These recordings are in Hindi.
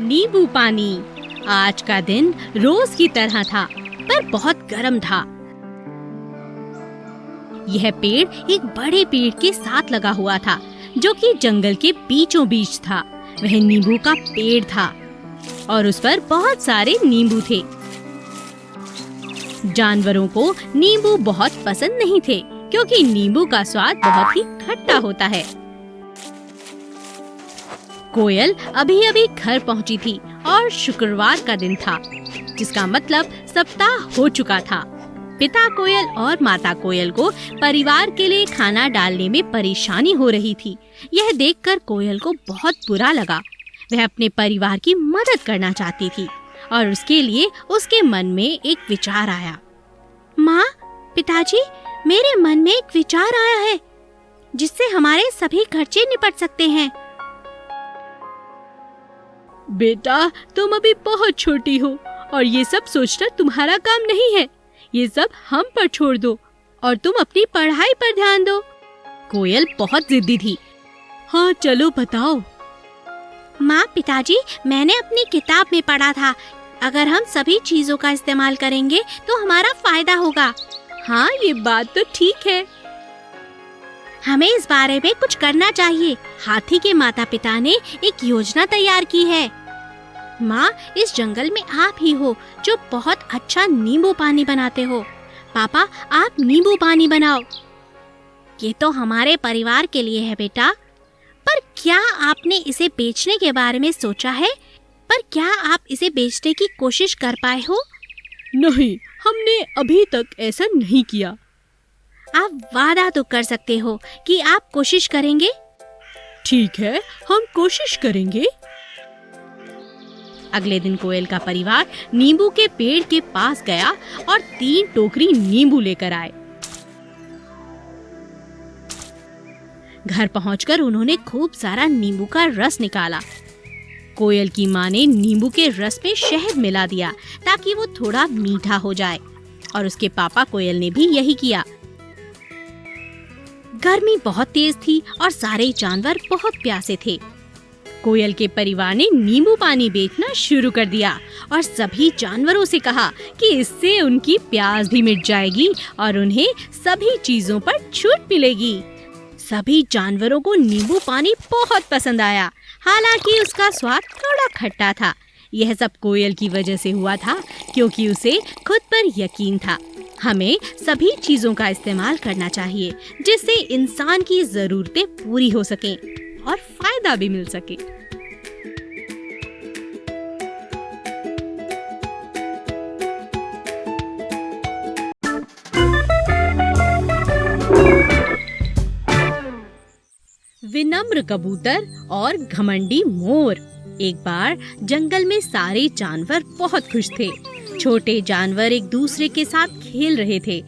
नींबू पानी। आज का दिन रोज की तरह था, पर बहुत गर्म था। यह पेड़ एक बड़े पेड़ के साथ लगा हुआ था, जो कि जंगल के बीचों बीच था। वह नींबू का पेड़ था और उस पर बहुत सारे नींबू थे। जानवरों को नींबू बहुत पसंद नहीं थे, क्योंकि नींबू का स्वाद बहुत ही खट्टा होता है। कोयल अभी-अभी घर पहुंची थी और शुक्रवार का दिन था, जिसका मतलब सप्ताह हो चुका था। पिता कोयल और माता कोयल को परिवार के लिए खाना डालने में परेशानी हो रही थी। यह देखकर कोयल को बहुत बुरा लगा। वह अपने परिवार की मदद करना चाहती थी और उसके लिए उसके मन में एक विचार आया। माँ, पिताजी, मेरे मन में एक विचार आया है, जिससे हमारे सभी खर्चे निपट सकते हैं। बेटा, तुम अभी बहुत छोटी हो और ये सब सोचना तुम्हारा काम नहीं है। ये सब हम पर छोड़ दो और तुम अपनी पढ़ाई पर ध्यान दो। कोयल बहुत जिद्दी थी। हाँ, चलो बताओ। माँ, पिताजी, मैंने अपनी किताब में पढ़ा था, अगर हम सभी चीजों का इस्तेमाल करेंगे तो हमारा फायदा होगा। हाँ, ये बात तो ठीक है। हमें इस बारे में कुछ करना चाहिए। हाथी के माता पिता ने एक योजना तैयार की है। माँ, इस जंगल में आप ही हो जो बहुत अच्छा नींबू पानी बनाते हो। पापा, आप नींबू पानी बनाओ। ये तो हमारे परिवार के लिए है बेटा। पर क्या आपने इसे बेचने के बारे में सोचा है? पर क्या आप इसे बेचने की कोशिश कर पाए हो? नहीं, हमने अभी तक ऐसा नहीं किया। आप वादा तो कर सकते हो कि आप कोशिश करेंगे। ठीक है, हम कोशिश करेंगे। अगले दिन कोयल का परिवार नींबू के पेड़ के पास गया और 3 टोकरी नींबू लेकर आए। घर पहुंचकर उन्होंने खूब सारा नींबू का रस निकाला। कोयल की माँ ने नींबू के रस में शहद मिला दिया ताकि वो थोड़ा मीठा हो जाए, और उसके पापा कोयल ने भी यही किया। गर्मी बहुत तेज थी और सारे जानवर बहुत प्यासे थे। कोयल के परिवार ने नींबू पानी बेचना शुरू कर दिया और सभी जानवरों से कहा कि इससे उनकी प्यास भी मिट जाएगी और उन्हें सभी चीजों पर छूट मिलेगी। सभी जानवरों को नींबू पानी बहुत पसंद आया, हालांकि उसका स्वाद थोड़ा खट्टा था। यह सब कोयल की वजह से हुआ था, क्योंकि उसे खुद पर यकीन था। हमें सभी चीजों का इस्तेमाल करना चाहिए, जिससे इंसान की जरूरतें पूरी हो सकें और फायदा भी मिल सके। विनम्र कबूतर और घमंडी मोर। एक बार जंगल में सारे जानवर बहुत खुश थे। छोटे जानवर एक दूसरे के साथ खेल रहे थे।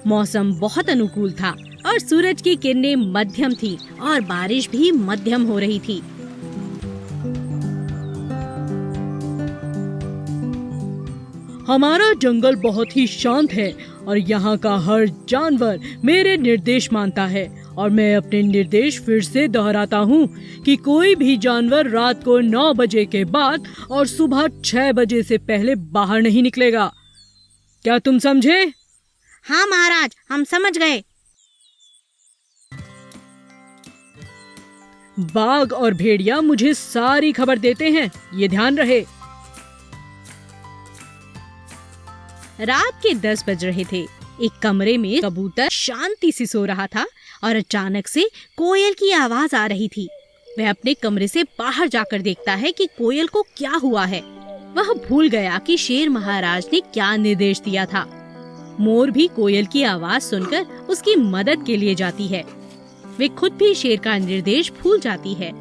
मौसम बहुत अनुकूल था और सूरज की किरणें मध्यम थी और बारिश भी मध्यम हो रही थी। हमारा जंगल बहुत ही शांत है और यहाँ का हर जानवर मेरे निर्देश मानता है, और मैं अपने निर्देश फिर से दोहराता हूँ कि कोई भी जानवर रात को 9 बजे के बाद और सुबह 6 बजे से पहले बाहर नहीं निकलेगा। क्या तुम समझे? हाँ महाराज, हम समझ गए। बाघ और भेड़िया मुझे सारी खबर देते हैं, ये ध्यान रहे। रात के 10 बज रहे थे। एक कमरे में कबूतर शांति से सो रहा था और अचानक से कोयल की आवाज आ रही थी। वह अपने कमरे से बाहर जाकर देखता है कि कोयल को क्या हुआ है। वह भूल गया कि शेर महाराज ने क्या निर्देश दिया था। मोर भी कोयल की आवाज सुनकर उसकी मदद के लिए जाती है। वे खुद भी शेर का निर्देश भूल जाती है।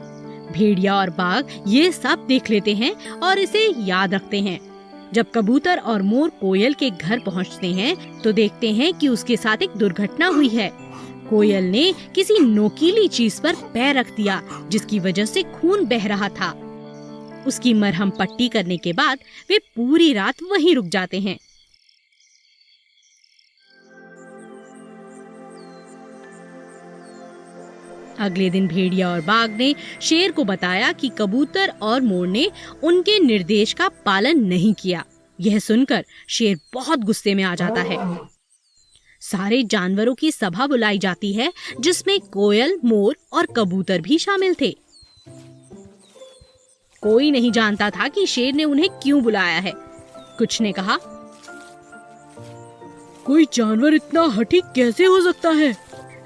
भेड़िया और बाघ ये सब देख लेते हैं और इसे याद रखते हैं। जब कबूतर और मोर कोयल के घर पहुंचते हैं तो देखते हैं कि उसके साथ एक दुर्घटना हुई है। कोयल ने किसी नोकीली चीज पर पैर रख दिया, जिसकी वजह से खून बह रहा था। उसकी मरहम पट्टी करने के बाद वे पूरी रात वहीं रुक जाते हैं। अगले दिन भेड़िया और बाघ ने शेर को बताया कि कबूतर और मोर ने उनके निर्देश का पालन नहीं किया। यह सुनकर शेर बहुत गुस्से में आ जाता है। सारे जानवरों की सभा बुलाई जाती है, जिसमें कोयल, मोर और कबूतर भी शामिल थे। कोई नहीं जानता था कि शेर ने उन्हें क्यों बुलाया है। कुछ ने कहा, कोई जानवर इतना हठी कैसे हो सकता है?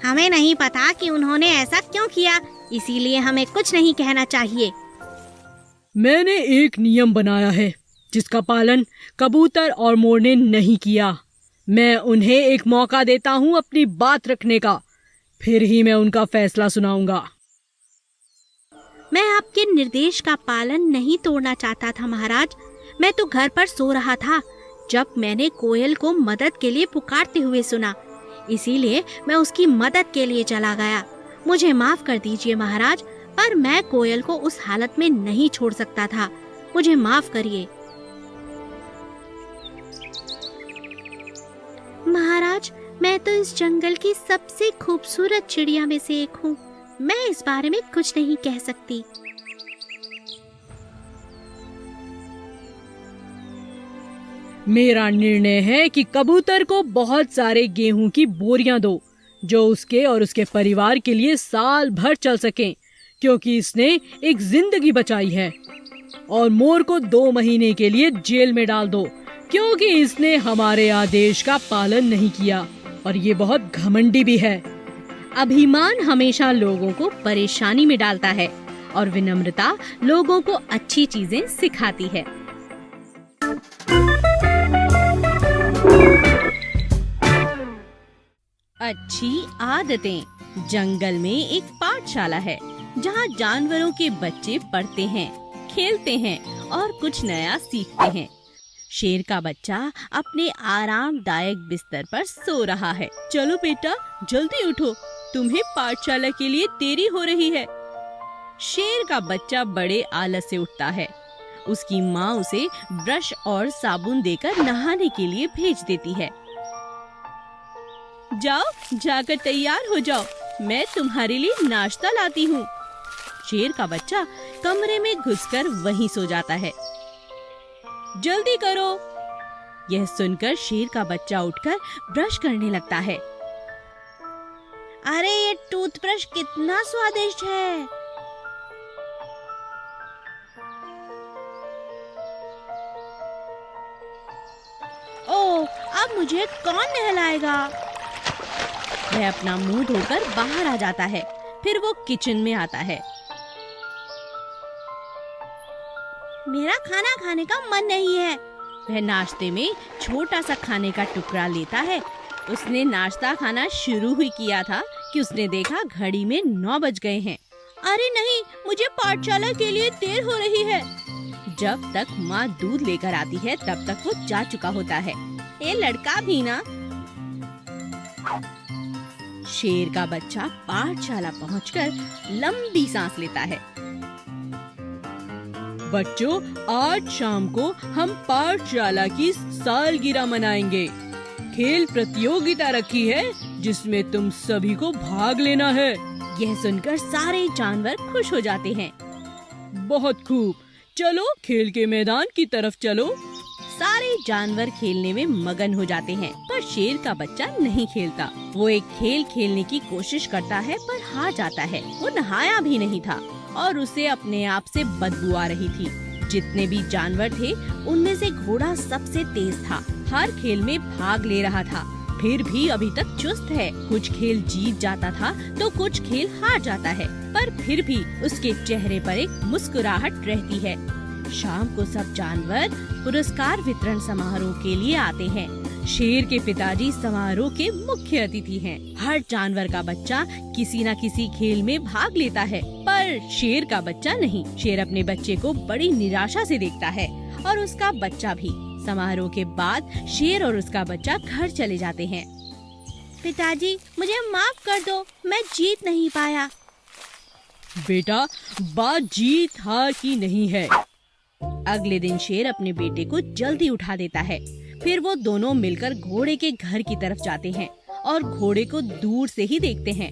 हमें नहीं पता कि उन्होंने ऐसा क्यों किया, इसीलिए हमें कुछ नहीं कहना चाहिए। मैंने एक नियम बनाया है जिसका पालन कबूतर और मोर ने नहीं किया। मैं उन्हें एक मौका देता हूँ अपनी बात रखने का, फिर ही मैं उनका फैसला सुनाऊंगा। मैं आपके निर्देश का पालन नहीं तोड़ना चाहता था महाराज। मैं तो घर पर सो रहा था जब मैंने कोयल को मदद के लिए पुकारते हुए सुना, इसीलिए मैं उसकी मदद के लिए चला गया। मुझे माफ कर दीजिए महाराज, पर मैं कोयल को उस हालत में नहीं छोड़ सकता था। मुझे माफ करिए। महाराज, मैं तो इस जंगल की सबसे खूबसूरत चिड़िया में से एक हूँ। मैं इस बारे में कुछ नहीं कह सकती। मेरा निर्णय है कि कबूतर को बहुत सारे गेहूं की बोरियां दो, जो उसके और उसके परिवार के लिए साल भर चल सकें, क्योंकि इसने एक जिंदगी बचाई है। और मोर को 2 महीने के लिए जेल में डाल दो, क्योंकि इसने हमारे आदेश का पालन नहीं किया और ये बहुत घमंडी भी है। अभिमान हमेशा लोगों को परेशानी में डालता है और विनम्रता लोगों को अच्छी चीजें सिखाती है। अच्छी आदतें। जंगल में एक पाठशाला है जहाँ जानवरों के बच्चे पढ़ते हैं, खेलते हैं और कुछ नया सीखते हैं। शेर का बच्चा अपने आरामदायक बिस्तर पर सो रहा है। चलो बेटा, जल्दी उठो, तुम्हें पाठशाला के लिए देरी हो रही है। शेर का बच्चा बड़े आलस से उठता है। उसकी माँ उसे ब्रश और साबुन देकर नहाने के लिए भेज देती है। जाओ, जाकर तैयार हो जाओ, मैं तुम्हारे लिए नाश्ता लाती हूँ। शेर का बच्चा कमरे में घुसकर वहीं सो जाता है। जल्दी करो। यह सुनकर शेर का बच्चा उठकर ब्रश करने लगता है। अरे, ये टूथब्रश कितना स्वादिष्ट है। ओह, अब मुझे कौन नहलाएगा? वह अपना मुंह धोकर बाहर आ जाता है। फिर वो किचन में आता है। मेरा खाना खाने का मन नहीं है। वह नाश्ते में छोटा सा खाने का टुकड़ा लेता है। उसने नाश्ता खाना शुरू ही किया था कि उसने देखा घड़ी में 9 बज गए हैं। अरे नहीं, मुझे पाठशाला के लिए देर हो रही है। जब तक माँ दूध लेकर आती है तब तक वो जा चुका होता है। ये लड़का भी ना। शेर का बच्चा पाठशाला पहुंचकर लंबी सांस लेता है। बच्चों, आज शाम को हम पाठशाला की सालगिरह मनाएंगे। खेल प्रतियोगिता रखी है जिसमें तुम सभी को भाग लेना है। यह सुनकर सारे जानवर खुश हो जाते हैं। बहुत खूब, चलो खेल के मैदान की तरफ चलो। सारे जानवर खेलने में मगन हो जाते हैं, पर शेर का बच्चा नहीं खेलता। वो एक खेल खेलने की कोशिश करता है पर हार जाता है। वो नहाया भी नहीं था और उसे अपने आप से बदबू आ रही थी। जितने भी जानवर थे उनमें से घोड़ा सबसे तेज था। हर खेल में भाग ले रहा था, फिर भी अभी तक चुस्त है। कुछ खेल जीत जाता था तो कुछ खेल हार जाता है, पर फिर भी उसके चेहरे पर एक मुस्कुराहट रहती है। शाम को सब जानवर पुरस्कार वितरण समारोह के लिए आते हैं। शेर के पिताजी समारोह के मुख्य अतिथि हैं। हर जानवर का बच्चा किसी न किसी खेल में भाग लेता है, पर शेर का बच्चा नहीं। शेर अपने बच्चे को बड़ी निराशा से देखता है और उसका बच्चा भी। समारोह के बाद शेर और उसका बच्चा घर चले जाते हैं। पिताजी, मुझे माफ कर दो, मैं जीत नहीं पाया। बेटा, बात जीत हार की नहीं है। अगले दिन शेर अपने बेटे को जल्दी उठा देता है। फिर वो दोनों मिलकर घोड़े के घर की तरफ जाते हैं और घोड़े को दूर से ही देखते हैं।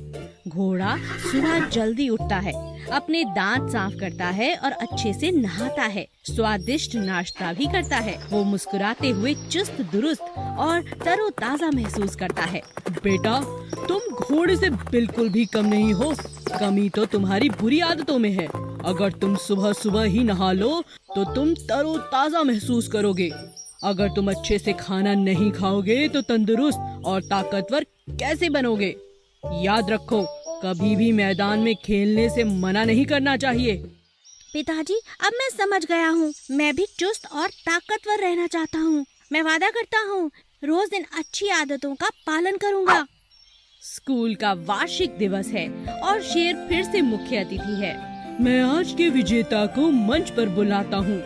घोड़ा सुबह जल्दी उठता है, अपने दांत साफ करता है और अच्छे से नहाता है, स्वादिष्ट नाश्ता भी करता है। वो मुस्कुराते हुए चुस्त दुरुस्त और तरोताजा महसूस करता है। बेटा, तुम घोड़े से बिल्कुल भी कम नहीं हो। कमी तो तुम्हारी बुरी आदतों में है। अगर तुम सुबह सुबह ही नहा लो तो तुम तरोताजा महसूस करोगे। अगर तुम अच्छे से खाना नहीं खाओगे तो तंदुरुस्त और ताकतवर कैसे बनोगे? याद रखो, कभी भी मैदान में खेलने से मना नहीं करना चाहिए। पिताजी, अब मैं समझ गया हूँ। मैं भी चुस्त और ताकतवर रहना चाहता हूँ। मैं वादा करता हूँ, रोज इन अच्छी आदतों का पालन करूँगा। स्कूल का वार्षिक दिवस है और शेर फिर से मुख्य अतिथि है। मैं आज के विजेता को मंच पर बुलाता हूँ।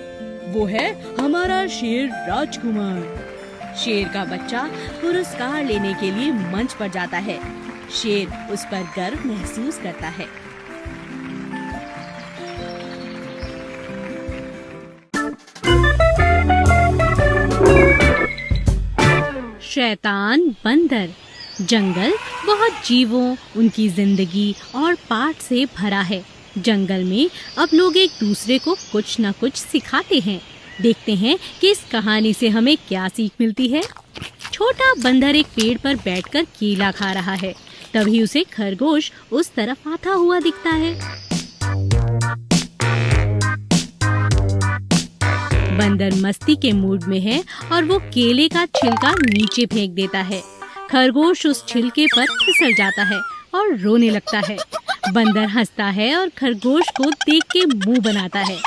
वो है हमारा शेर राजकुमार। शेर का बच्चा पुरस्कार लेने के लिए मंच पर जाता है। शेर उस पर गर्व महसूस करता है। शैतान बंदर। जंगल बहुत जीवों, उनकी जिंदगी और पाठ से भरा है। जंगल में अब लोग एक दूसरे को कुछ न कुछ सिखाते हैं। देखते हैं कि इस कहानी से हमें क्या सीख मिलती है। छोटा बंदर एक पेड़ पर बैठकर केला खा रहा है। तभी उसे खरगोश उस तरफ आता हुआ दिखता है। बंदर मस्ती के मूड में है और वो केले का छिलका नीचे फेंक देता है। खरगोश उस छिलके पर फिसल जाता है और रोने लगता है। बंदर हंसता है और खरगोश को देख के मुंह बनाता है।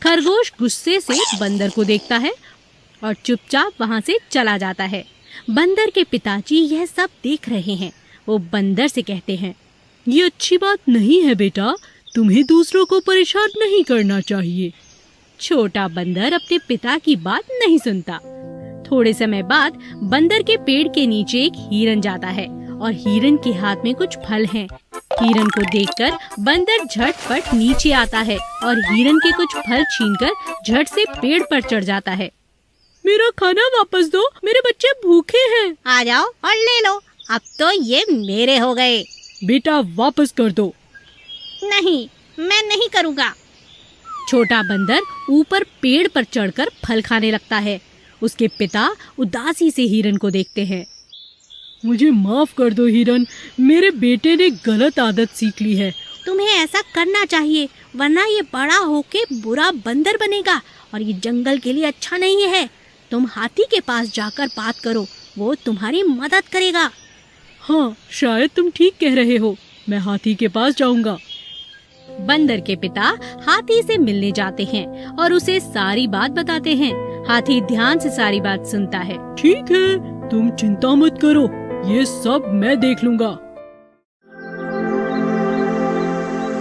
खरगोश गुस्से से बंदर को देखता है और चुपचाप वहाँ से चला जाता है। बंदर के पिताजी यह सब देख रहे हैं। वो बंदर से कहते हैं, ये अच्छी बात नहीं है बेटा, तुम्हें दूसरों को परेशान नहीं करना चाहिए। छोटा बंदर अपने पिता की बात नहीं सुनता। थोड़े समय बाद बंदर के पेड़ के नीचे एक हिरन जाता है और हिरन के हाथ में कुछ फल हैं। हिरन को देखकर बंदर झटपट नीचे आता है और हिरन के कुछ फल छीनकर झट से पेड़ पर चढ़ जाता है। मेरा खाना वापस दो, मेरे बच्चे भूखे हैं। आ जाओ और ले लो, अब तो ये मेरे हो गए। बेटा, वापस कर दो। नहीं, मैं नहीं करूँगा। छोटा बंदर ऊपर पेड़ पर चढ़कर फल खाने लगता है। उसके पिता उदासी से हिरन को देखते हैं। मुझे माफ कर दो हिरन, मेरे बेटे ने गलत आदत सीख ली है। तुम्हें ऐसा करना चाहिए, वरना ये बड़ा होके बुरा बंदर बनेगा और ये जंगल के लिए अच्छा नहीं है। तुम हाथी के पास जाकर बात करो, वो तुम्हारी मदद करेगा। हाँ, शायद तुम ठीक कह रहे हो, मैं हाथी के पास जाऊंगा। बंदर के पिता हाथी से मिलने जाते हैं और उसे सारी बात बताते हैं। हाथी ध्यान से सारी बात सुनता है। ठीक है, तुम चिंता मत करो, ये सब मैं देख लूंगा।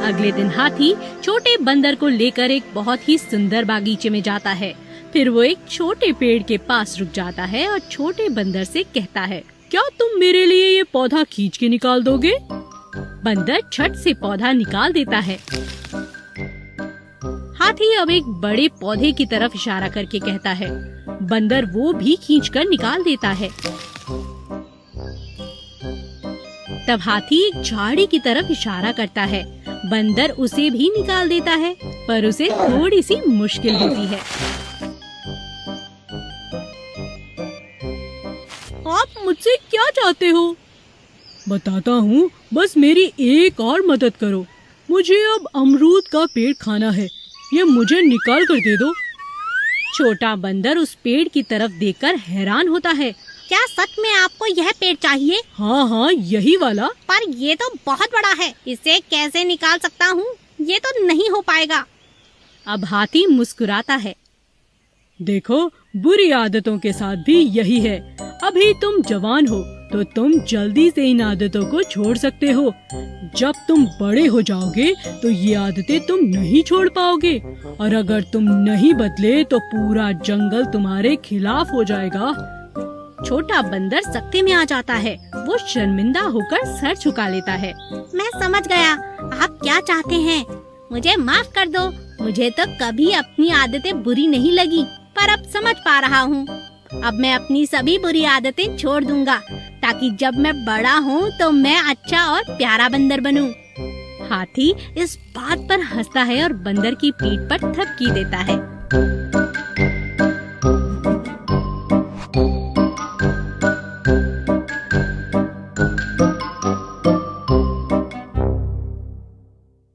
अगले दिन हाथी छोटे बंदर को लेकर एक बहुत ही सुंदर बागीचे में जाता है। फिर वो एक छोटे पेड़ के पास रुक जाता है और छोटे बंदर से कहता है, क्या तुम मेरे लिए ये पौधा खींच के निकाल दोगे? बंदर झट से पौधा निकाल देता है। हाथी अब एक बड़े पौधे की तरफ इशारा करके कहता है। बंदर वो भी खींचकर निकाल देता है। तब हाथी एक झाड़ी की तरफ इशारा करता है। बंदर उसे भी निकाल देता है, पर उसे थोड़ी सी मुश्किल होती है। आप मुझसे क्या चाहते हो? बताता हूँ, बस मेरी एक और मदद करो। मुझे अब अमरूद का पेड़ खाना है, ये मुझे निकाल कर दे दो। छोटा बंदर उस पेड़ की तरफ देखकर हैरान होता है। क्या सच में आपको यह पेड़ चाहिए? हाँ, यही वाला। पर ये तो बहुत बड़ा है, इसे कैसे निकाल सकता हूँ? ये तो नहीं हो पाएगा। अब हाथी मुस्कुराता है। देखो, बुरी आदतों के साथ भी यही है। अभी तुम जवान हो तो तुम जल्दी से इन आदतों को छोड़ सकते हो। जब तुम बड़े हो जाओगे तो ये आदतें तुम नहीं छोड़ पाओगे, और अगर तुम नहीं बदले तो पूरा जंगल तुम्हारे खिलाफ हो जाएगा। छोटा बंदर सख्ते में आ जाता है। वो शर्मिंदा होकर सर झुका लेता है। मैं समझ गया, आप क्या चाहते हैं। मुझे माफ कर दो। मुझे तो कभी अपनी आदतें बुरी नहीं लगी, पर अब समझ पा रहा हूँ। अब मैं अपनी सभी बुरी आदतें छोड़ दूंगा ताकि जब मैं बड़ा हूँ तो मैं अच्छा और प्यारा बंदर बनूं। हाथी इस बात पर हंसता है और बंदर की पीठ पर थपकी देता है।